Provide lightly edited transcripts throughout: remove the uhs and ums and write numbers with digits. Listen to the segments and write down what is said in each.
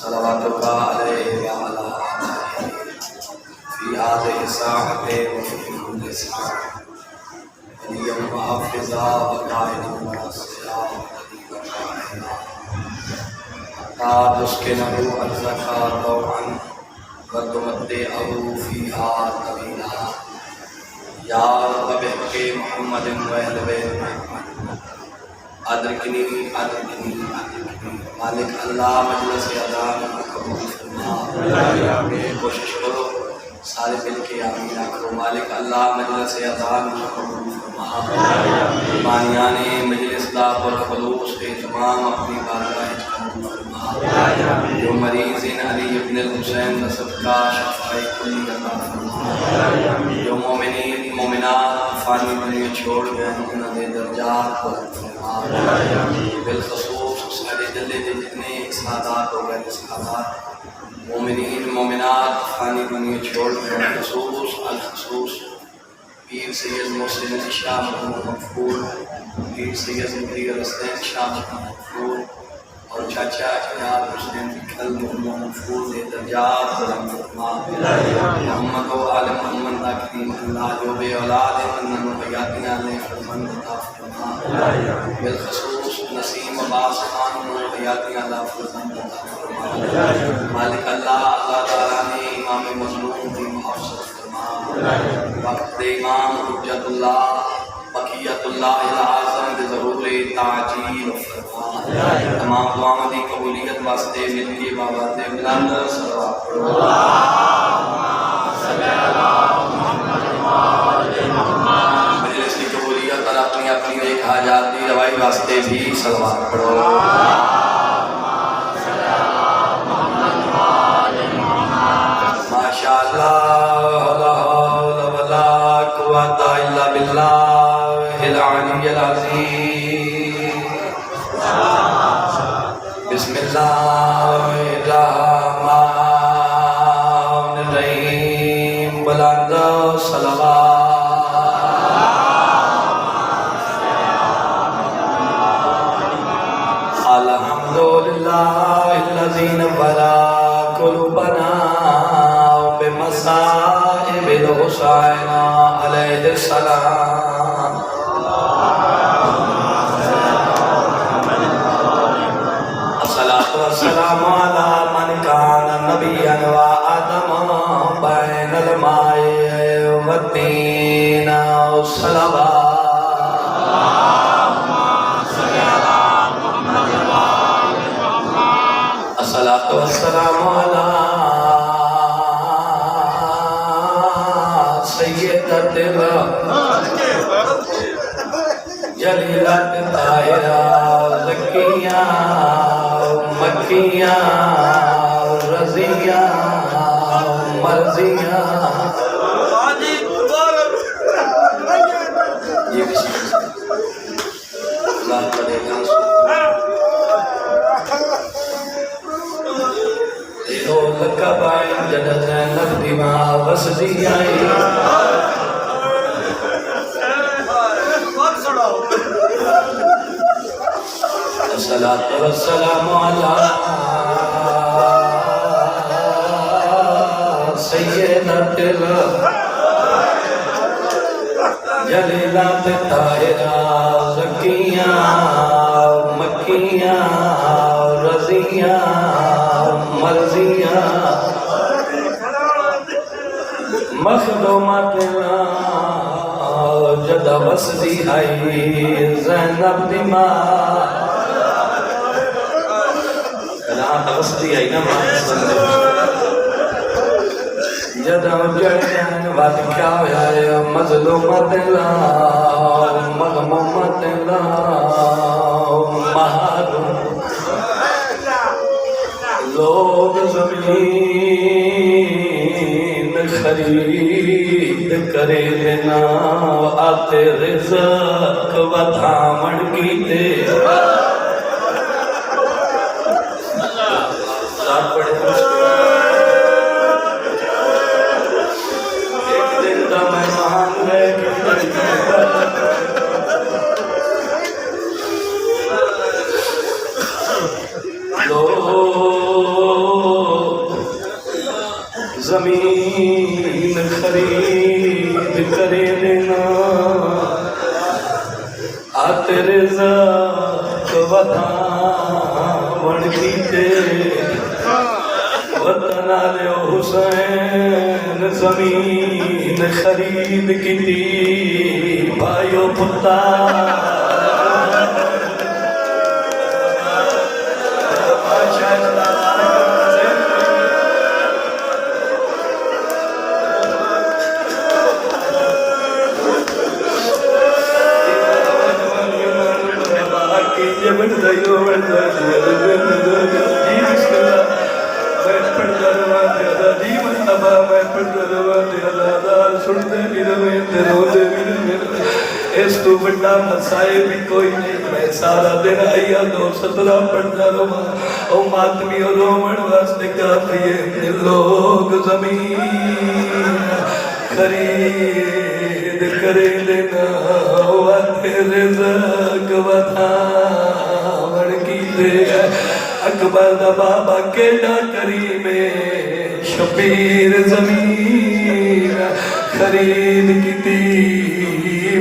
صلواتك عليه وعلى آله في هذه الساعة وفي كل ساعة وليا وحافظا وقائدا وناصرا ودليلا وعينا حتى تسكنه أرضك طوعا وتمتعه فيها طويلا یا رب بحق محمد وأهل بيت محمد ادرکنی مالک اللہ مجلس اذان قبول فرما. کوشش کرو سارے مل کے آمین کرو. مالک اللہ مجلس اذان قبول فرما. بانیان مجلس دا پر خلوص کے تمام اپنی بارگاہ قبول فرما. جو مریض علی ابن الحسین نصب کا شفاء کلی عطا فرما. جو مومنین مومنات فانی دنیا چھوڑ گئے انہوں نے درجات بلند فرما. بالخصوص اس میں دلے دے جتنے سعادات ہو گئے سعادات مومنین مومنات فانی دنیا چھوڑ گئے. الخصوص پیر سید محسن علی شاہ محمد مغفور، پیر سید مدیر حسین شاہ محمد مغفور اور چاچا جناب حسین کل محمد مغفور نے درجات بلند فرما. محمد و آل محمد تاکریم اللہ جو بے اولاد منن و حیاتنا نے فرمند عطا فرما. بالخصوص نسیم عباس خان و حیاتنا اللہ فرمند عطا فرما. مالک اللہ اللہ تعالیٰ نے امام مظلوم کی محافظت فرما. وقت امام حجت اللہ بقیت اللہ العظم دے ضرور تعجیل فرما. تمام دعاؤں دی قبولیت واسطے مل کے بابا دے بلند صلوات پڑھو. مجلس کی قبولیت اور اپنی اپنی ایک حاجات دی روائی واسطے بھی صلوات پڑھو. ماشاءاللہ لا حول ولا قوت الا باللہ العلی العظیم. بسم اللہ الرحمن الرحیم. بلند صلوات. الحمدللہ الذی نور قلوبنا بمصائب الحسین علیہ السلام. الصلاة والسلام على من كان نبيا وآدم بين الماء والطين والصلوات. الصلاة والسلام على سيدة جليلة طاهرة زكية مکیہ رضیہ مرضیہ. اللہ پڑھے گا دیو لکبائن جدت نقدمہ وسدیائی. الصلاة والسلام على سيدة جليلة طاهرة زكية مكية رضية مرضية مخدومتنا جد وسدی آئی زینب دماغ وسدی آئی نا جدم جڑن وقت کیا ہویا مظلومت لا مغمومت لا محروم لوگ زمین خرید کرے لینا آتے رزق و دھامن کی دے بڑے خوش ایک دن دا مہمان ہے زمین خرید کرے دینا آتے رزاق ودھاون کیتے وطن آلے حسین زمین خرید کیتی بھائیو پتا اس تو بڑا مسائل بھی کوئی نہیں میں سارا دن آئیا 217 پڑھتا رہا او ماتمی اور رومن واسطے کافی ہے لوگ زمین خرید کرے دینا ہوا تیرے رزق ودھاون کیتے اکبر دا بابا کیڑا کریم شبیر زمین خرید کیتی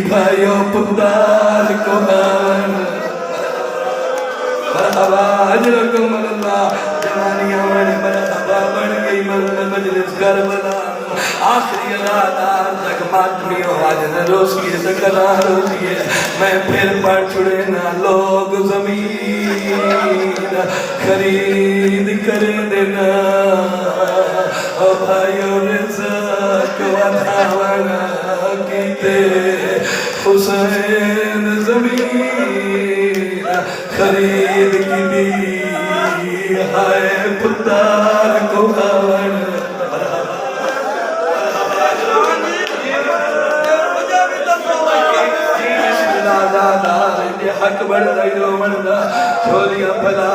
بھائیو پتار کو آن مرحبا حجرکم اللہ جوانیاں من مرحبا بن گئی مجلس کربلا آخری ادادار تک ماتمیوں آجن روسی ہے سکرا روسی ہے میں پھر پڑھ چھڑے نا لوگ زمین خرید کر دینا او بھائیو رزق ودھاون کیتے حسین زمین خرید کیتی ہائے پتار کو آون حق بڑھ رہو مردہ چھوڑیا پلا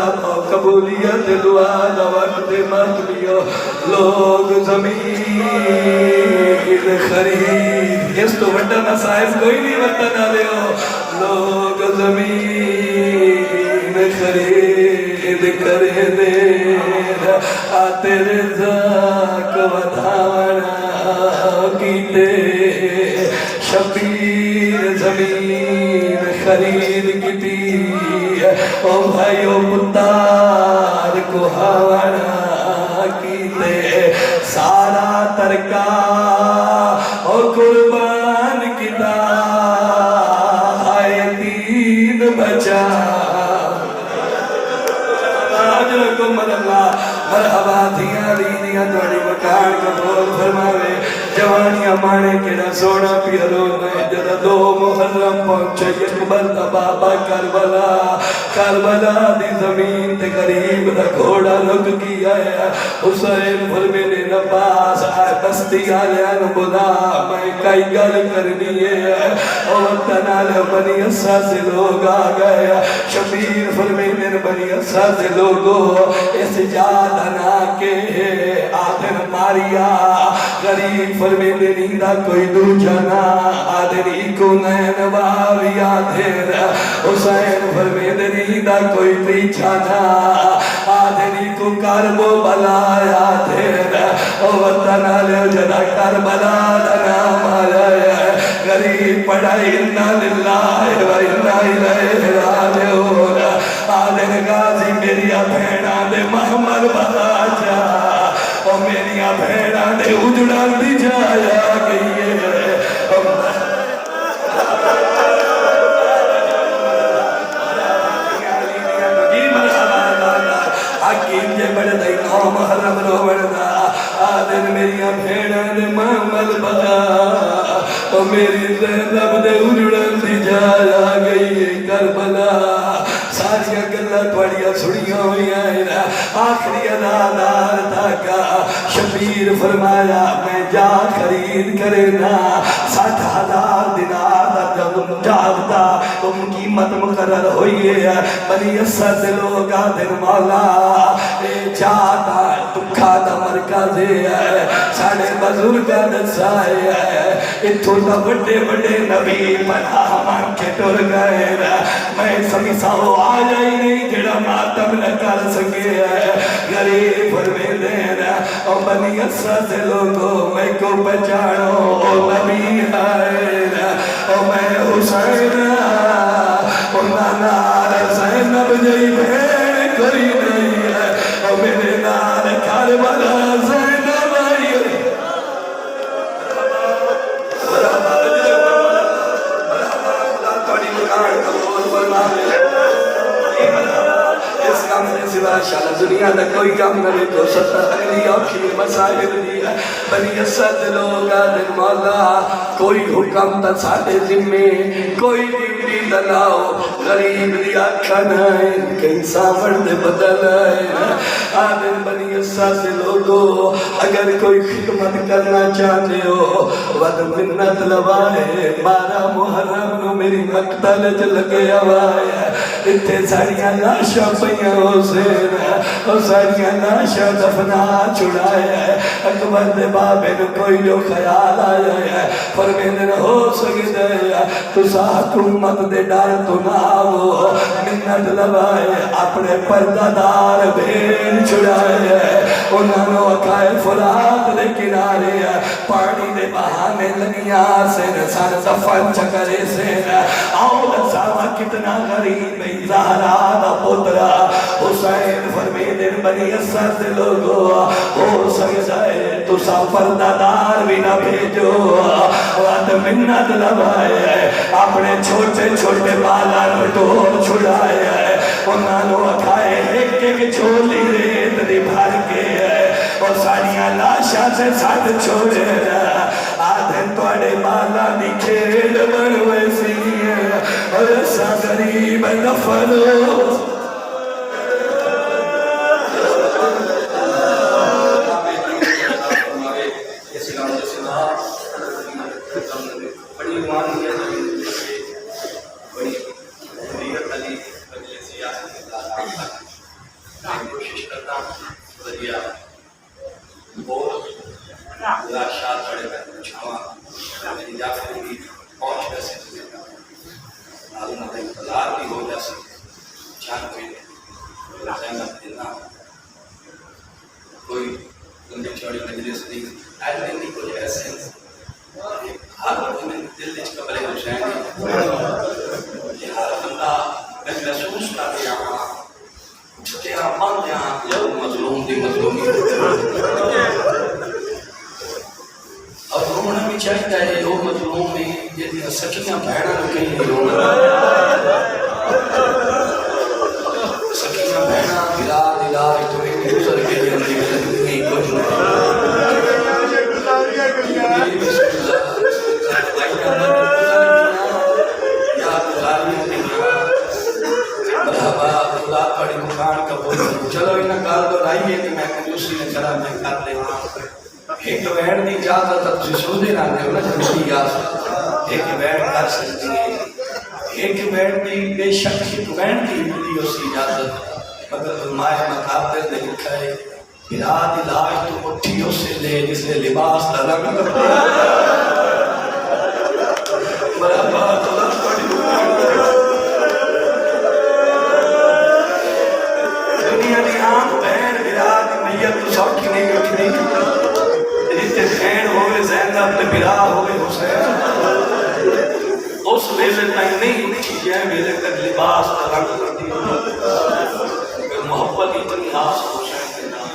قبولیت دعا دا وقت مطلیو لوگ زمین خرید اس تو بڑا مسائف کوئی نہیں وطن آلے ہو لوگ زمین خرید کرے دیر آتے رزاق ودھاون کیتے شبیر زمین خرید کیتی او بھائیو پتار کو ہاونا کیتے سارا ترکا اور قربان کیتا ہائے دین بچا آجرکم اللہ مرحبا دھیاں دینیاں توڑی وکار قبول فرماوے جوانیاں مانے کیڑا سونا پیرو میں جدہ 2 محرم پہنچے اکبر دا بابا کربلا کربلا دی زمین تے قریب دا گھوڑا رک گیا ہے حسین فرمینے نباس آئے بستی آلیان بدا میں کئی گل کرنی ہے اور وطن آلے بنی اسا سے لوگ آ گئے شبیر فرمینے بنی اسا سے لوگو اس جادنا کے آدھر ماریا غریب فرمینے نیدہ کوئی دو جانا آدھری کو نین واوی آدھر حسین فرمینے نیدہ کوئی پیچھانا آدھری کو کربو بلائے آدھر وطن آلے جدا کربلا نام آلے غریب پڑھائی انہا للہ و انہا الہ راجعون آدھر غازی میری بھیڑا دے محمد بھلا جا اور میری بھیڑا دے اجڑا دی جایا گئی ہے حکیم جے بڑھ دائی نو محرم رو بڑھ دا آدھر میری بھیڑا دے محمد بھلا اور میری زینب دے اجڑا دی جایا گئی ہے کربلا ساری گلہ توڑیا سڑیاں ہوئی آئے آخری ادادار تاکا شبیر فرمایا میں جا خرید کرنا 60,000 دینار دا تم جاگتا تم قیمت مقرر ہوئی ہے بنی اسد لوگ آدھر مولا اے جاتا دکھا دا مرکز ہے ساڑھے بزرگاں دسائے ہے اتھو دا بڑے بڑے نبی پناہ مان کے ٹر گئے میں سمی ساو آیا ہی نہیں جڑا ماتم نہ کر سکے ہے غریب فرمے دینا او بنی اسد لوگوں میں کو پہچانو او نبی آئے او میں حسین او نانار زینب جئی بھین کوئی نہیں ہے او میرے نال کربلا زینب آئی توڑی مکان قبول فرما اس کام سے سوا شاءاللہ دنیا دا کوئی کام کرے تو ستا اگلی آنکھی مسائل دیا بنی اسد لوگ آدھر مولا کوئی حکم تا ساڑھے ذمے کوئی ڈیوٹی دلاؤ غریب دیا کھنائیں کہیں سامرد بدل آئے آدھر بنی اسد لوگو اگر کوئی خدمت کرنا چاہتے ہو ود منت لوائے 12 محرم نو میری مقتل چل کے آوائے اتھے ساڑیاں لاشا پہیاں حسین اور ساڑیاں لاشا دفنا چھڑائے اکبر دے بابے نو کوئی جو خیال آیا ہے فرمیدن ہو سکتے تو سا حکومت دے ڈار تو نہ آو منت لبائے اپنے پردادار بھین چھڑائے انہوں نے اکھائے فرات دے کنارے پانی دے بہانے لنیا سے نسان دفن چکرے سے آؤ لساوہ کتنا غریب زہرا دا پترا حسین فرمیدن بنی اسد لوگو ہو سکتے تو سا پردادار بھی نہ بھیجو وقت منت لبائے اپنے چھوٹے چھوٹے بالا نٹور چھڑائے انہوں نے اکھائے ایک ایک چھولی ریت دی بھر کے اور ساڑیاں لاشا سے ساتھ چھوڑے آدھن توڑے بالا دی کھیل بنوے سی اور ایسا غریب دفنو کوئی اندر چھوڑی مجلس دی ایڈمن دی کوئی ایسنس ہر میں دل وچ قبر حسین دی ہر بندہ میں محسوس کر رہا ہاں تیرا من جہاں جو مظلوم دی مظلومی اب رونا بھی چاہتا ہے وہ مظلوم بھی یہ سکیاں بہنا کہیں نہیں رونا سکیاں بہنا بلا علاج تمہیں گزر کے لیے نہیں کچھ چلو انہیں کار دو رائیے کہ میں کنجوسی نے کرا میں کر دے ایک ویڈ دی اجازت اب سے سودے نہ دے انہیں جنسی اجازت ایک ویڈ کر سکتی ہے ایک ویڈ دی بے شک ایک ویڈ دی ملی اسی اجازت مگر فرمائے مقابل نے لکھا ہے اراد علاج تو مٹھیوں سے لے جس نے لباس درنگ بڑا بات اللہ پڑی دنیا دی عام بہن اراد میت تو سوٹھی نہیں رکھنی جتے بہن ہوئے زینب تے برا ہوئے حسین اس ویلے تک نہیں اٹھی جائے ویلے تک لباس درنگ کرتی محبت اتنی آس حسین کے نام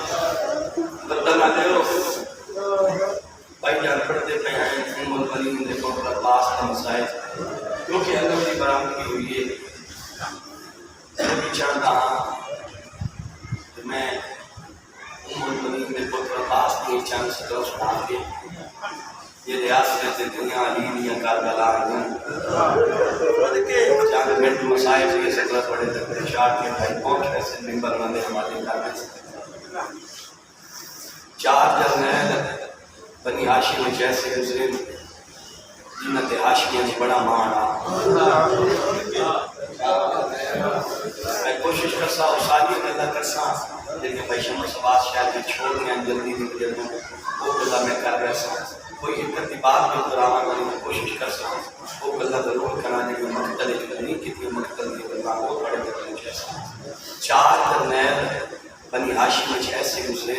بدلہ دے ہو بھائی جان پڑھتے پہ ہیں ام المنین دے کو عباس کا مسائل کیونکہ اللہ کی برآمدگی ہوئی ہے میں بھی چاہتا ہوں کہ میں ام المنین دے کو عباس کی چند سے تو سنا کے یہ ریاست دنیا علی دیا کاربلا چاند منٹ مسائل سے یہ سکرہ پڑے تک شاٹ کے بھائی پہنچ ایسے ممبر بندے ہمارے کاربے سے 4 جرنیل بنی ہاشم جیسے گزرے جنہ تے ہاشمیاں دی بڑا مان آ میں کوشش کرسا اور ساری گلا کرسا لیکن بھائی شمس آواز شاید میں چھوڑ گیا جلدی جلدی وہ گلا میں کر رہا سا کوئی ایک ترتیبات میں دراما والی میں کوشش کرسا وہ گلا ضرور کرا جی مقتل نہیں کی تھی مقتل کی گلا وہ بڑے کرنے جیسا چار جرنیل بنی ہاشم میں ایسے گزرے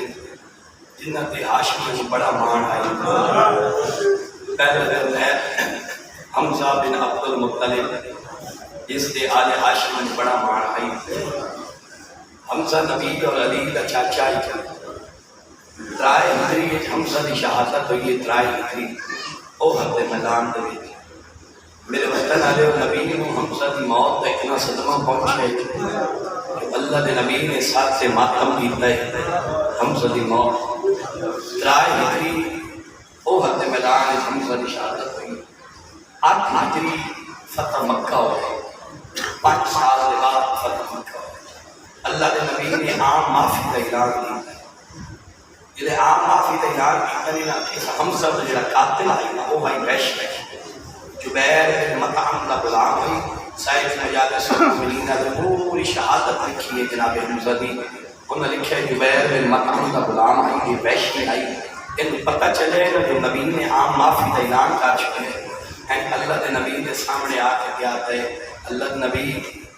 جنہ تے ہاشم میں بڑا مان آئی پہلا جرنیل حمزہ بن عبد المطلب جس دے آل ہاشم میں بڑا مان آئی حمزہ نبی اور علی کا چاچا ہی تھا ترائے ہجری حمزہ دی شہادت ہوئی ترائے ہجری او حد میدان دے میرے وطن آلے نبی نے حمزہ دی موت تک اتنا صدمہ پہنچے کہ اللہ دے نبی نے ساتھ سے ماتم کیتا ہے حمزہ دی موت ترائے ہجری او حد میدان حمزہ دی شہادت ہوئی 8 ہجری فتح مکہ ہو گئی 5 سال کے بعد فتح مکہ ہو اللہ کے نبی نے عام معافی کا اعلان کیا جلے عام معافی کا اعلان کیا حمزہ کا جڑا قاتل آئی نا وہ بھائی وحش ہے جبیر بن مطعم کا غلام ہوئی سائد مجالس المؤمنین نے پوری شہادت لکھی ہے جناب حمزہ دی انہوں نے لکھا ہے جبیر بن مطعم کا غلام آئی یہ وحش میں آئی ان پتہ چلے گا جو نبی نے عام معافی کا اعلان کر چکے ہیں اللہ کے نبی کے سامنے آ کے کیا ہے اللہ نبی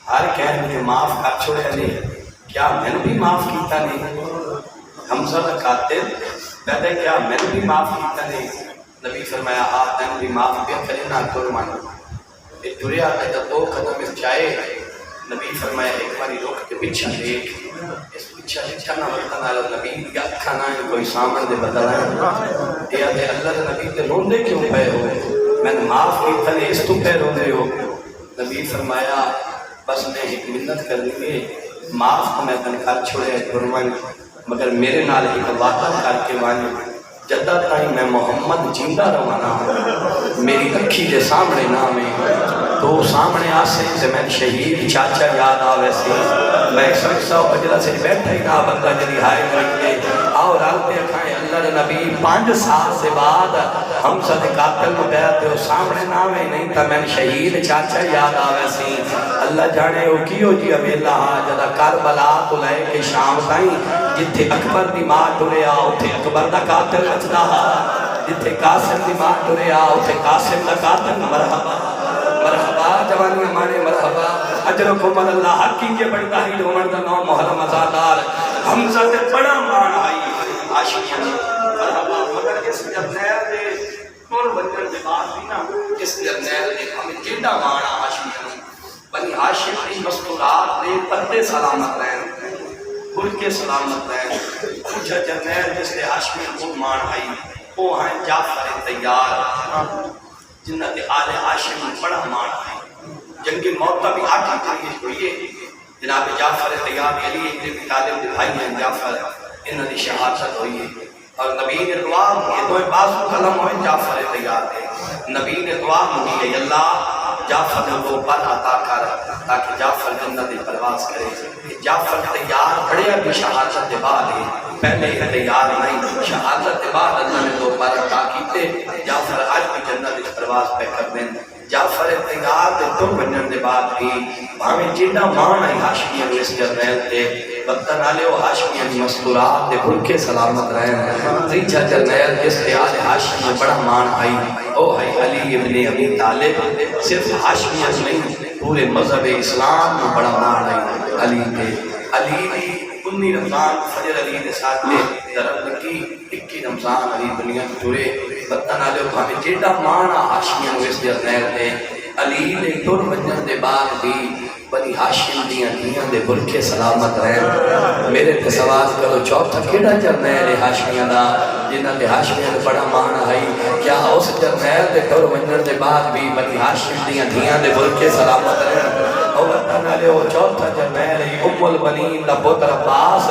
ہر کہہ مجھے معاف کر چھوڑے نہیں کیا میں نے بھی معاف کیتا نہیں حمزہ کا قاتل کہتے کیا میں نے بھی معاف کیتا نہیں نبی فرمایا آپ نے بھی معاف کیا کرے نہ تر مانو یہ ترے آتا ہے جب 2 قدم اس جائے نبی فرمایا ایک باری روک کے پیچھا دیکھ اس پیچھا دیکھا نہ برتن آلہ نبی یا کھانا ہے کوئی سامن دے بدل ہے یہ اللہ کے نبی تے روندے کیوں پہ ہوئے میں نے معاف کیتا نہیں اس تو پہ روندے ہو نبی فرمایا بس میں ایک منت کر لیے معاف کو میں تنکار چھوڑے قربان مگر میرے نال ایک وعدہ کر کے وانی جدہ تائیں میں محمد جیندہ روانا میری اکھی کے سامنے نام ہے تو سامنے آسے سے میں شہید چاچا یاد آوے سے میں ایک سرکسا بجلہ سے بیٹھا ہی نہ بندہ جلی ہائے کرتے آؤ رالتے اکھائیں اللہ نے نبی 5 سال سے بعد ہم ساتھ قاتل کو بیعتے ہو سامنے نام ہے نہیں تھا میں شہید چاچا یاد آوے سے اللہ جانے ہو کیوں جی اب اللہ جدہ کربلا تو لائے کہ شام تائیں جتھے اکبر دی ماں ٹورے آؤ تھے اکبر دا قاتل بچنا جتھے قاسم دی ماں ٹورے آؤ تھے قاسم دا قاتل مرحبا مرحبا جوانی ہمارے مرحبا اجرکم اللہ حقی کے بڑی تحریر عمر دا نام محرم ازادار حمزہ دے بڑا مان آئی عاشقیاں مرحبا مگر اس جرنیل دے کون بنجر دے بات بھی نا اس جرنیل دے ہمیں جیڑا مان عاشقیاں بنی ہاشم کی مستورات دے پردے سلامت رہن بل کے سلامت رہن کچھ جرنیل جس دے ہاشمیاں کو مان آئی وہ ہیں جعفر طیار جنہ دے آل ہاشم بڑا مان آئی جنگ موتہ بھی 8 تاریخ ہوئی ہے جناب جعفر طیار علی ابن طالب دے بھائی ہیں جعفر انہوں نے شہادت ہوئی ہے اور نبی نے دعا یہ دو بازو قلم ہوئے جعفر طیار دے نبی نے دعا مجھے کہ اللہ جعفر کو پر عطا کر تاکہ جعفر جنت پرواز کرے جعفر تیار بڑے ابھی شہادت دے بعد ہے پہلے ہی تیار نہیں شہادت دے بعد اللہ نے دو پر عطا کیتے جعفر آج بھی جنت پرواز پہ کر دیں جعفر تیار دے تو بنن دے بعد بھی ہمیں جنہ مان آئی ہاشمیاں اس جرنیل دے بدن آلے و ہاشمیاں مستورات دے بھل کے سلامت رہن تیجا جرنیل جس دے آل ہاشمیاں بڑا مان آئی او ہے علی ابن ابی طالب صرف ہاشمیاں نہیں پورے مذہب اسلام میں بڑا مان آئی علی دے علی دی 19 رمضان فجر علی دے ساتھ دے درب لکی 21 رمضان علی دنیا کی جڑے بدن آلے و ہمیں جیڑا مان ہاشمیاں اس جرنیل دے علی دے دور بنجن دے بعد بھی بنی ہاشم دیاں دیاں دے برکے سلامت رہن میرے تے سوال کرو چوتھا کیڑا جرنیل ہاشمیاں دا جنہ دے ہاشمیاں دے بڑا مان آئی کیا اس جرنیل دے دور بنجن دے بعد بھی بنی ہاشم دیاں دے برکے سلامت رہن وطن والے وہ چوتھا جرنیل ام البنین دا پتر عباس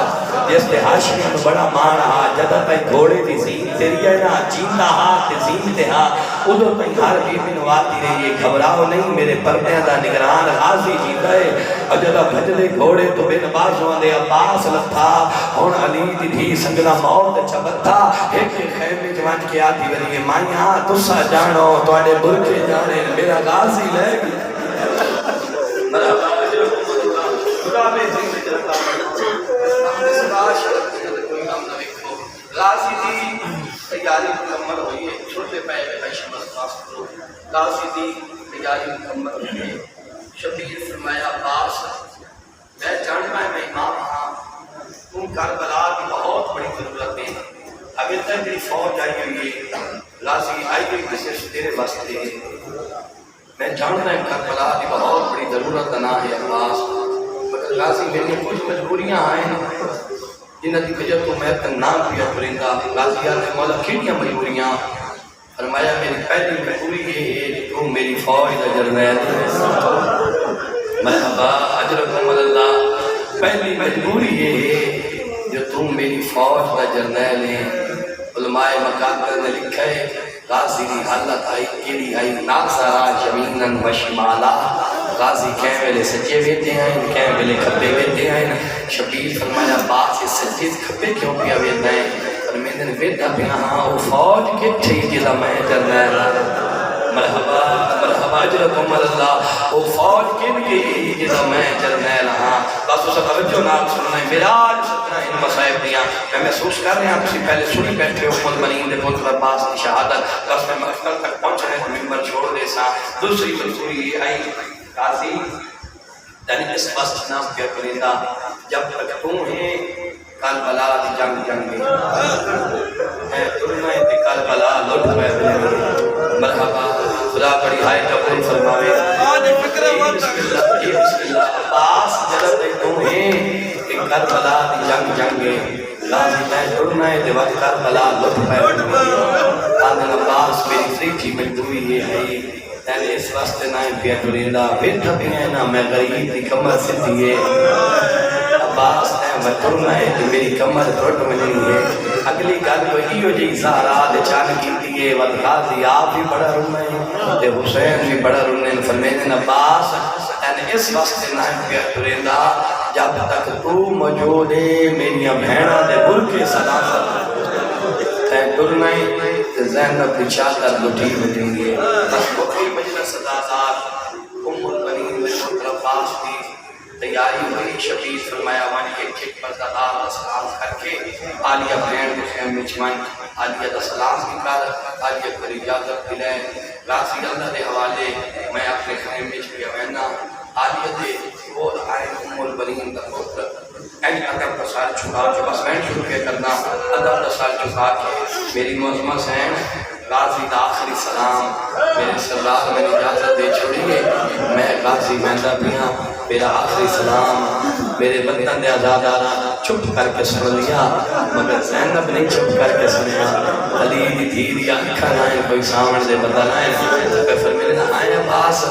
جس تے ہاشمی نو بڑا مان ہا جدا تائیں گھوڑے دی زین تیری ہے نا جیندا ہا تے زین تے ہا ادھر تائیں ہر بی بی نو آتی رہی ہے گھبراؤ نہیں میرے پردیاں دا نگران غازی جیتا ہے اور جدا بھجدے گھوڑے تو بے نبازوں دے عباس لتھا ہون علی دی دھی سنگلا موت چبتا ایک خیمے جوان کے آتی بری مائیاں تسا جانو توڑے برکے جانے میرا غازی لے مرحبا خدا میں زندگی جلتا غازی دی تیاری مکمل ہوئی ہے چھوٹے پہلے پیشن بس کرو غازی دی تیاری مکمل ہوئی ہے شبیر فرمایا عباس میں جانتا ہے میں امام ہاں تم کربلا کی بہت بڑی ضرورت ہے ابھی تک میری فوج آئی ہوئی ہے غازی آئی ہوئی کسی سے تیرے واسطے میں جانتا ہے کربلا کی بہت بڑی ضرورت نہ ہے عباس مگر غازی میری کچھ مجبوریاں آئیں جنہ دی وجہ تو میں تن نام پیا پرندہ غازی نے مولا کھڑیاں مجبوریاں فرمایا میری پہلی مجبوری یہ ہے کہ تو میری فوج دا جرنیل مرحبا اجرکم اللہ پہلی مجبوری یہ ہے جو تم میری فوج دا جرنیل ہے علماء مقابر نے لکھا ہے غازی دی حالت آئی کیڑی آئی ناظرہ جمیناً و شمالا غازی کہیں ویلے سچے بیٹے ہیں کہیں ویلے کھپے بیٹے ہیں شبیر فرمایا بات سے سچے کھپے کیوں پیا بیٹے ہیں اور میں نے بیٹا پیا ہاں وہ فوج کے ٹھئی جلا میں جرنیل مرحبا مرحبا اجرکم اللہ وہ فوج کن کی جدا میں جرنیل ہاں بس اسے توجہ نام سننا ہے میراج سکنا ان مسائب دیا میں محسوس کر رہے ہیں آپ سے پہلے سنی بیٹھے ام البنین دے پتر عباس کی شہادت بس میں مقتل تک پہنچنے تو ممبر چھوڑ دے سا دوسری منصوری یہ آئی غازی یعنی اس وقت نام کیا کرندہ جب تک تم ہیں کربلا دی جنگ ہے ترنا ہے کربلا لٹ پہ بلے مرحبا خدا بڑی ہائے قبول فرماوے بسم اللہ عباس جلد تم ہیں کہ کربلا دی جنگ غازی میں ترنا ہے دیوات کربلا لٹ پہ بلے آدھن عباس میری فریجی مجبوری یہ ہے یعنی اس واسطے نہ پیا کرندہ بیٹھا بھی ہے نا میں غریب دی کمر سے دیئے عباس ہے میں ترنا ہے کہ میری کمر ٹوٹ ملی ہے اگلی گل کو ایو جی سہارا دے چان کی دیئے غازی آپ بھی بڑا رونا ہے تے حسین بھی بڑا رونا ہے فرمیدن عباس یعنی اس واسطے نہ پیا کرندہ جب تک تو موجود ہے میری بہنہ دے برکے سلامت تے ترنا ہے زینب کی چادر لٹی ملی ہے بس کوئی مجلس ادازار ام البنین میں پتر عباس کی تیاری ہوئی شبیر فرمایا وانی ایک پر دادار سلام کر کے عالیہ بہن کے خیمے چمائیں عالیہ دا سلام کی کر عالیہ پر اجازت دلائیں غازی اللہ دے حوالے میں اپنے خیمے چکیا بہنہ عالیہ دے وہ آئے ام البنین دا پتر اینڈ ادب کا سال چھکا جو بس میں شروع کرنا ادب کا سال چھکا کے میری معظمہ سین غازی دا آخری سلام میرے سردار میں اجازت دے چھوڑیے میں غازی مہندہ پیاں میرا آخری سلام میرے بندن دے آزادارہ چھپ کر کے سن لیا مگر زینب نہیں چھپ کر کے سنیا علی دی دھی آنکھا نائیں کوئی سامن دے بندہ نائیں تو فرمیلے نہ آئے عباس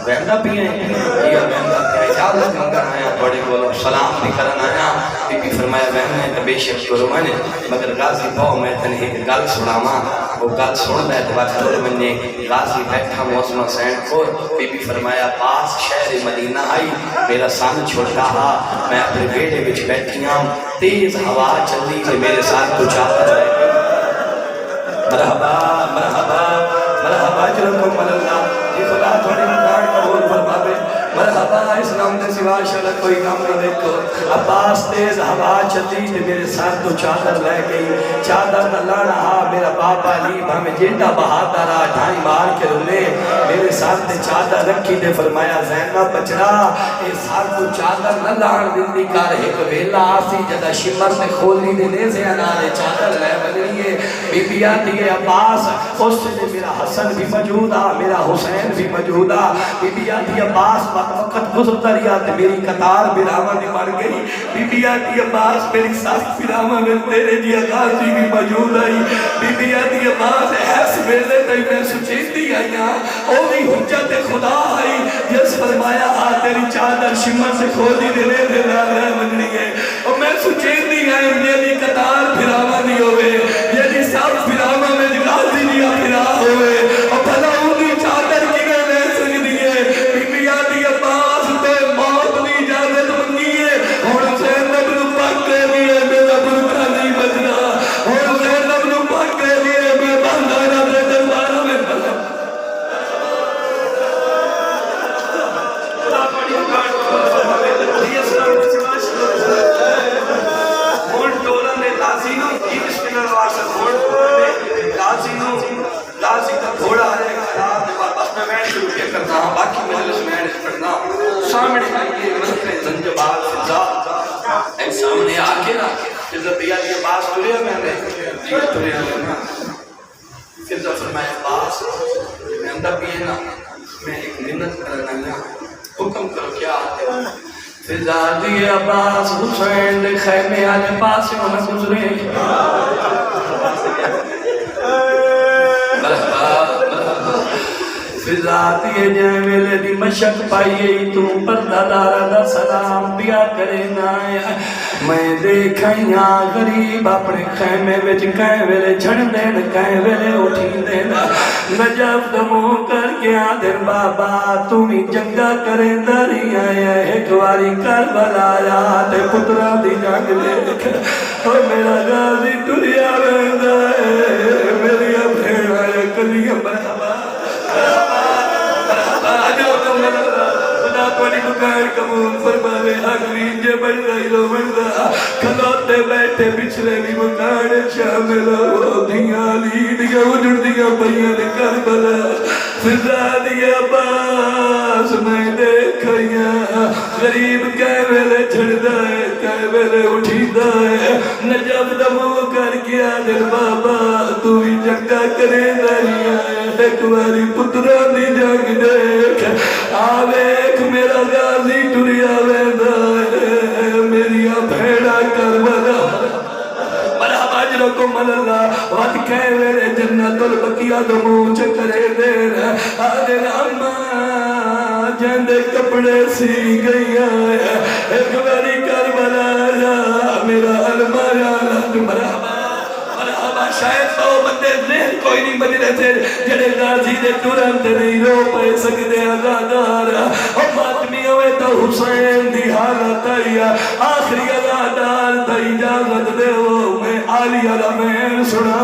مہندہ پیاں یہ مہندہ پیاں اجازت منگر آیا بڑے بولو سلام بھی کرن آیا بی بی فرمایا بہن ہے بے شک کرو میں نے مگر غازی پاؤ میں تنہی ایک گل سناما وہ گل سن لے تو بات کرو میں نے غازی بیٹھا موسمہ سین کو بی بی فرمایا پاس شہر مدینہ آئی میرا سان چھوٹا ہا میں اپنے بیٹے بچ بیٹھیاں تیز ہوا چلی کہ میرے ساتھ کچھ آتا رہے مرحبا مرحبا مرحبا جلکم اللہ یہ خدا تھوڑے مکان قبول فرماوے مرحبا اسلام نے سوا شلک کوئی کام نہ دیکھو عباس تیز ہوا چلی تے میرے ساتھ تو چادر لے گئی چادر نہ لانا ہا میرا باپا علی ہمیں جیندہ بہادر آ ڈھائی مار کے رونے میرے ساتھ تے چادر رکھی تے فرمایا زینب بچڑا اے ساتھ تو چادر نہ لان دندی کار ایک ویلا آسی جدا شمر نے کھولی دے دے سے انارے چادر لے بلیے بی بی آتی ہے عباس اس سے میرا حسن بھی موجود آ میرا حسین بھی موجود آ بی بی آتی ہے عباس وقت گزرتا رہا تے میری قطار براما دی بن گئی بی بی آتی ہے عباس میری ساس براما میں تیرے جی غازی بھی موجود آئی بی بی آتی ہے عباس ایس ویلے تے میں سچیتی آئی او بھی حجت خدا آئی جس فرمایا آ تیری چادر شمر سے کھولی دینے دے لالہ مننی ہے اور میں سچیتی آئی میری قطار براما دی ہوئے یعنی سب براما میں غازی لیا برا ہوئے اور بھلا انہی چادر کی میں لے سکتی ہے بی بی آتی ہے عباس تے موت دی اجازت منگی ہے اور زینب نو پکے لیے میرا برکہ نہیں بچنا اور زینب نو پکے لیے میں بندانا دے درباروں میں بھلا لازی کا گھوڑا ہے بس میں مینڈ شروع کیا کرنا ہوں باقی محلس مینڈ کرنا سامنے آئیے ملکہ زنجبال فضا ایک سامنے آکے نا فضا بیادی عباس تلیا میں نے جیل تلیا میں فضا فرمائے عباس میں اندر بھی ہے نا میں ایک منت کرنا ہے حکم کرو کیا آتے ہیں فضا دی عباس حسین دے خیمے آنے پاس ہونا گزرے فضا دیئے جائے ویلے دی مشک پائیے تو پردہ دارہ دا سلام بیا کرے نائے میں دیکھائیاں غریب اپنے خیمے وچ کہیں ویلے جھڑ دین کہیں ویلے اٹھی دین نجف دمو کر کے آدھر بابا تمہیں جنگا کریں داری آیا ایک واری کربلا آیا تے پترہ دی جنگ دیکھ اور میرا غازی ٹریا رہندا ہے میری بھیڑ آیا کلیاں مرحبا خدا پڑی مکار قبول فرماوے آگرین جے بڑھ رہی لو مردہ کھلوتے بیٹھے پچھلے بھی مکار شامل ہو دیا لی دیا اجڑ دیا پہیاں نے کربلا فضا دیا عباس میں دیکھائیاں غریب کہہ ویلے چھڑ دائے کہہ ویلے اٹھی دائے نجب دمو کر کیا دل بابا تو ہی جنگا کرے دائیا ایک واری پترہ دی جنگ دیکھ آویک میرا غازی ٹریا ویندہ ہے میری بھیڑا کربلا مرحبا اجرکم اللہ وقت کہہ ویرے جنت البقیہ دمو چکرے دیر آدھر اممہ جندے کپڑے سی گئی آیا ایک باری کربلا میرا علماء لہت مرحبا شاید سو بندے ذہن کوئی نہیں بنی رہتے جڑے غازی دے ترنت نہیں رو پہ سکتے ازادار اور ماتمی ہوئے تو حسین دی حالت آئی آخری ازادار تا اجازت دے ہو میں آلی علمین سنا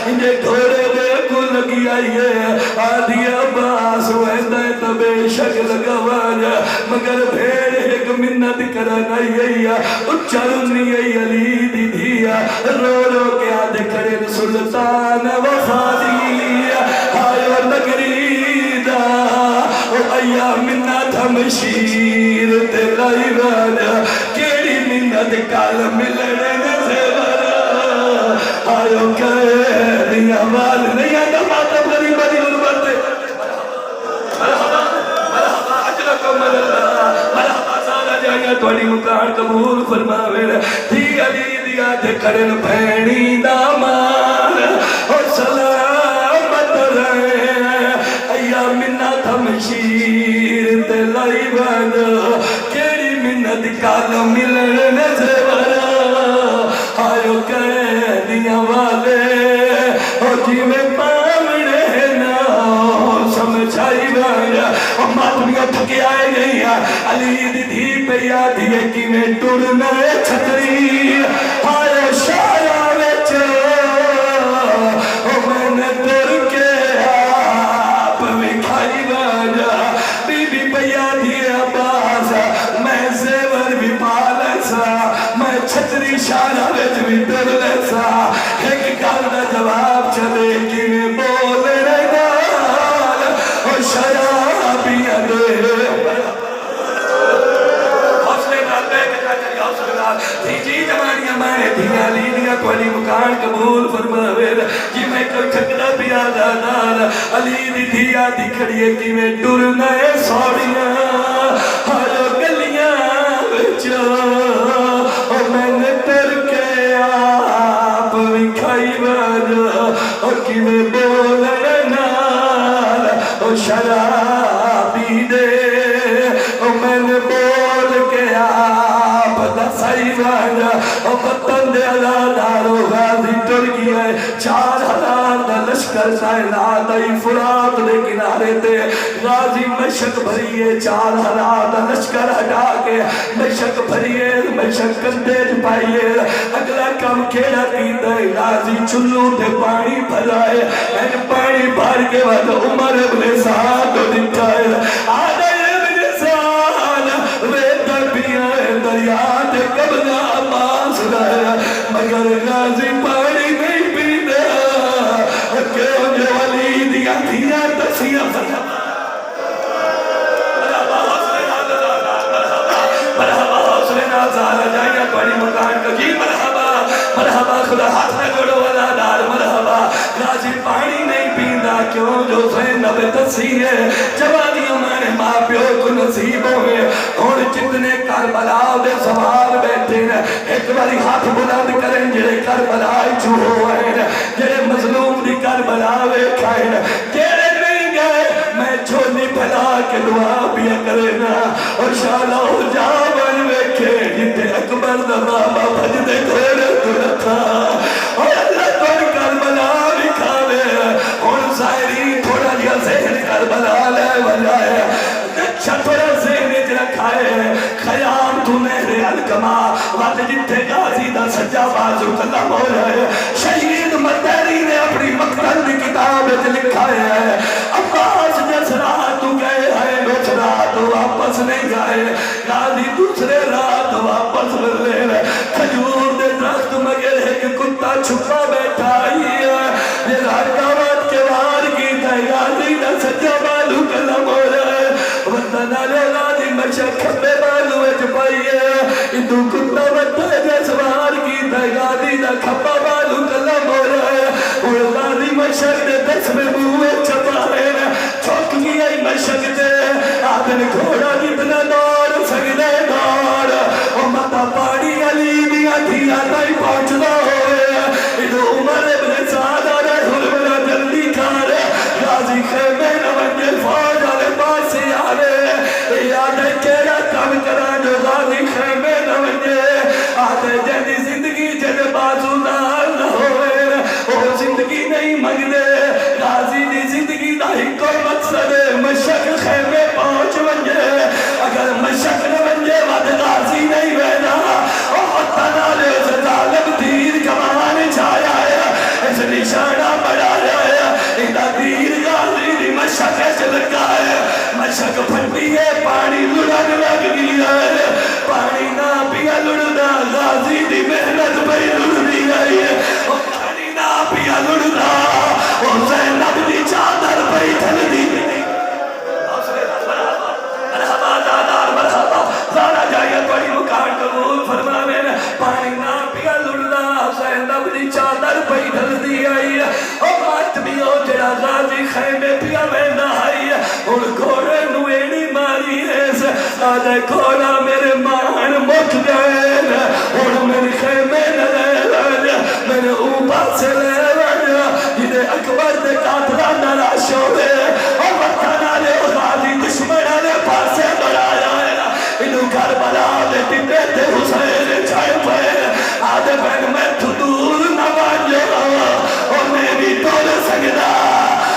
انجھے گھوڑے دے کو لگی آئی ہے آدھی عباس ویندہ تا بے شک لگا واجا مگر بھیڑ ایک منت کرنا آئی اچھلنی علی دی دیا رو رو کے آدھے کرے سلطان وفادی آئیو نگری دا او ایا منت ہمشیر تلائی رانا کیڑی منت کال ملنے سے برا آئیو کہے دیا وال نہیں آتا ماتم غریب دی غربت مرحبا اجرکم اللہ مرحبا سارا جائے توڑی مکان قبول فرماوے دی علی دیا دے کرن بھینی دامان اور سلامت رہے ایا منت ہمشیر تلائی بند کیڑی منت کال ملنے سے برا آئیو کہہ دیا والے اور جی میں پامنے نا سمجھائی بایا اور ماتمیاں تھکے آئے گئی علی دی دھی پہ یادی ہے کہ میں ٹرنے چھتری آئے شایا ویچ اور میں نے ٹر کے آپ وکھائی بایا بی بی پہ یادی ہے عباس میں زیور بھی پالسا میں چھتری شایا ویچ بھی ٹر لیسا ایک گل دا جواب چلے کہ میں بول رہا اور شرابیاں دے جی جمانیاں میں دیا دی کھڑیے کی میں ٹرنا ہے سوڑیاں ہر گلیاں بچا اور میں نے ٹر کے آپ بھی کھائی باجا اور کی میں بولنے نال اور شرابی دے اور میں نے بول کے آپ دسائی باجا اور بطن دے اللہ دارو غازی ٹر گیا ہے 4000 دا لشکر کائنات آئی فرات دے کنارے تے غازی مشک بھریے 4000 دا لشکر ہٹا کے مشک بھریے مشک کندیج پائیے اگلا کام کھیڑا کیتا ہے غازی چلو تے پانی بھرائے این پانی بھر کے بعد عمر ابن سعد کو دکھا ہے آدھے ابن سعد ریتر پیا دریا تے قبضہ عباس رہا مگر غازی پانی نہیں پیتا کیوں جو علی دیا دیا تسیہ مرحبا حوصلے نازارہ جائیں بڑی مکان کو جی مرحبا خدا ہاتھ میں گڑو والا دار مرحبا غازی پانی نہیں پیندہ کیوں جو زینب تسی ہے جوانیوں میں ماں پیو کو نصیب ہوئے اور جتنے کربلا دے سوال بیٹھے ہیں ایک باری ہاتھ بلند کریں جڑے کربلا چھو ہوئے ہیں جڑے مظلوم دی کربلا کھائے ہیں جڑے نہیں گئے میں چھولی پھیلا کے دعا پیا کرنا اور شالا ہو جا بن ویکھے جتے اکبر دا بابا بھجدے گھوڑے تو رکھا اور اللہ تو کربلا بھی کھاوے اور ظاہری تھوڑا لیا ذہن کربلا لے بجائے اچھا تھوڑا ذہن اچ رکھا ہے خیام تو نہر الکما وقت جتے غازی دا سجا بازو قلم ہو رہے شہید مردیری نے اپنی مقتل دی کتاب اچ لکھا ہے عباس جس رات تو گئے ہیں اس رات واپس نہیں گئے غازی دوسرے رات واپس ملے کھجور دے درخت مگر ایک کتا چھپا بیٹھا ہی ہے یہ راکاوات کے وار کی تھا غازی دا سجا بالو قلم ہو رہے وطن آلے غازی مشک کھپے بالو اچ پائیے ادو کتا بٹھے جس وار کی تھا غازی دا کھپا بالو قلم ہو رہے اور غازی مشک دے دس میں بوئے چھپائے چھوک گیا ہی مشک دے آدن گھوڑا جتنا دور سگنے دور اور مطا پاڑی علی دیا دیا تائی پہنچنا ہوئے ادھو عمر ابن سعد آرہ حلمنا جلدی کھارے غازی خیمے نمجھے فوج آلے پاس سے آرے یادے کیڑا کام کرا جو غازی خیمے نمجھے آدھے جنی زندگی جن بازو نال نہ ہوئے اور زندگی نہیں مگدے غازی دی زندگی دا ہی کوئی مقصد ہے مشک خیمے پہنچ ونجے اگر مشک نہ ونجے وقت غازی نہیں بہنا اور تنالے سے ظالم دیر کمانے چھایا ہے اس نشانہ بڑھا ہے اندہ دیر غازی دی مشک چلکا ہے مشک پھٹی ہے پانی لڑن لگ گیا ہے پانی نہ پیا لڑنا غازی دی محنت بھئی لڑنی گئی ہے اور پانی نہ پیا لڑنا اور زینب دی چادر بھئی ٹھل دی مرحبا دادار مرحبا زارہ جائیے بڑی مکان قبول فرما میں پانی نہ پیا لڑنا زینب دی چادر بھئی ٹھل دی آئی اور مات بھی ہو جڑا غازی خیمے پیا میں نہ آئی اور گھوڑے نویڑی ماری ہے آدھے گھوڑا میرے مان مک گئے اور میری خیمے نہ لے میرے اوپر سے لے جنہیں اکبر دے قاتلہ نراش ہوئے اور وطن آلے غازی دشمن آلے پاسے بڑھایا ہے انہوں کربلا دے ٹکے تے حسین چھائے پہ آدھے بین میں تو دور نہ بانجو اور میں بھی توڑ سکتا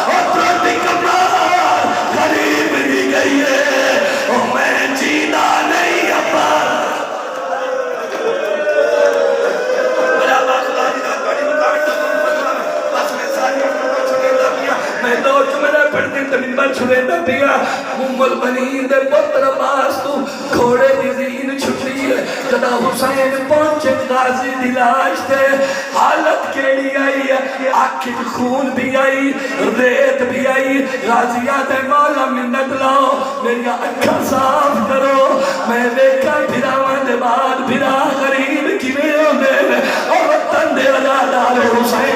اور ترٹی کمار غریب بھی گئی ہے اور میں جینا نہیں اپا میں دو چمرہ پڑھتے تمہیں چھوڑے نہ پیا ام البنین دے پتر باس تو گھوڑے دی زین چھٹی ہے جدا حسین پہنچے غازی دلاش تے حالت کیڑی آئی ہے آنکھیں خون بھی آئی ریت بھی آئی غازیات مولا منت لاؤ میری اکھا صاف کرو میں دیکھا پھراوان دے بعد پھرا غریب کی میں اور وطن دے وجہ دار حسین